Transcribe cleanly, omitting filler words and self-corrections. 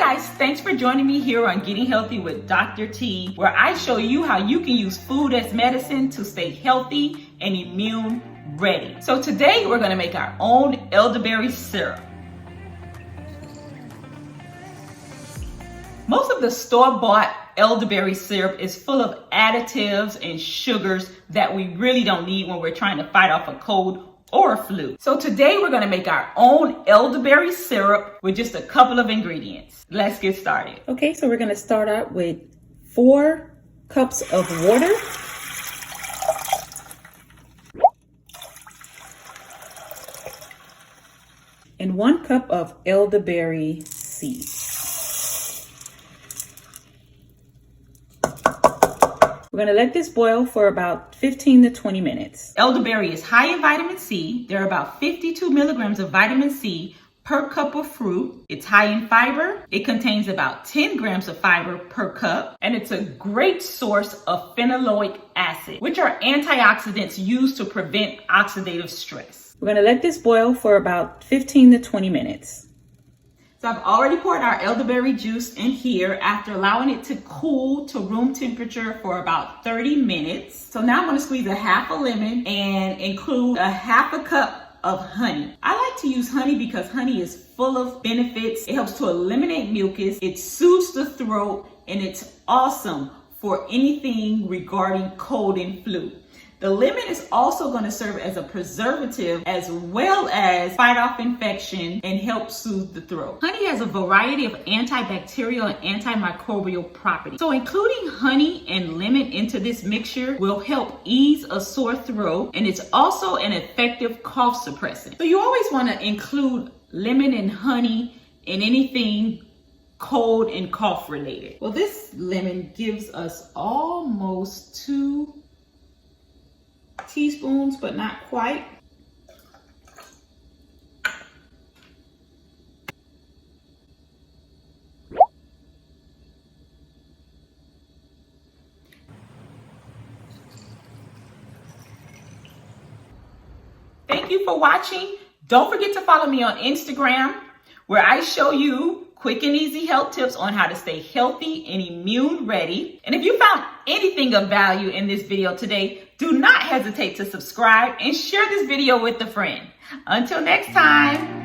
guys, thanks for joining me here on Getting Healthy with Dr. T, where I show you how you can use food as medicine to stay healthy and immune ready. So today we're going to make our own elderberry syrup. Most of the store-bought elderberry syrup is full of additives and sugars that we really don't need when we're trying to fight off a cold or a flu. So today we're going to make our own elderberry syrup with just a couple of ingredients. Let's get started. Okay, so we're going to start out with 4 cups of water. And 1 cup of elderberry seeds. We're going to let this boil for about 15 to 20 minutes. Elderberry is high in vitamin C. There are about 52 milligrams of vitamin C per cup of fruit. It's high in fiber. It contains about 10 grams of fiber per cup. And it's a great source of phenolic acid, which are antioxidants used to prevent oxidative stress. We're going to let this boil for about 15 to 20 minutes. So I've already poured our elderberry juice in here after allowing it to cool to room temperature for about 30 minutes. So now I'm going to squeeze a half a lemon and include a half a cup of honey. I like to use honey because honey is full of benefits. It helps to eliminate mucus. It soothes the throat, and it's awesome for anything regarding cold and flu. The lemon is also going to serve as a preservative as well as fight off infection and help soothe the throat. Honey has a variety of antibacterial and antimicrobial properties. So including honey and lemon into this mixture will help ease a sore throat, and it's also an effective cough suppressant. So you always want to include lemon and honey in anything cold and cough related. Well, this lemon gives us almost 2 teaspoons, but not quite. Thank you for watching. Don't forget to follow me on Instagram, where I show you quick and easy health tips on how to stay healthy and immune ready. And if you found anything of value in this video today, do not hesitate to subscribe and share this video with a friend. Until next time.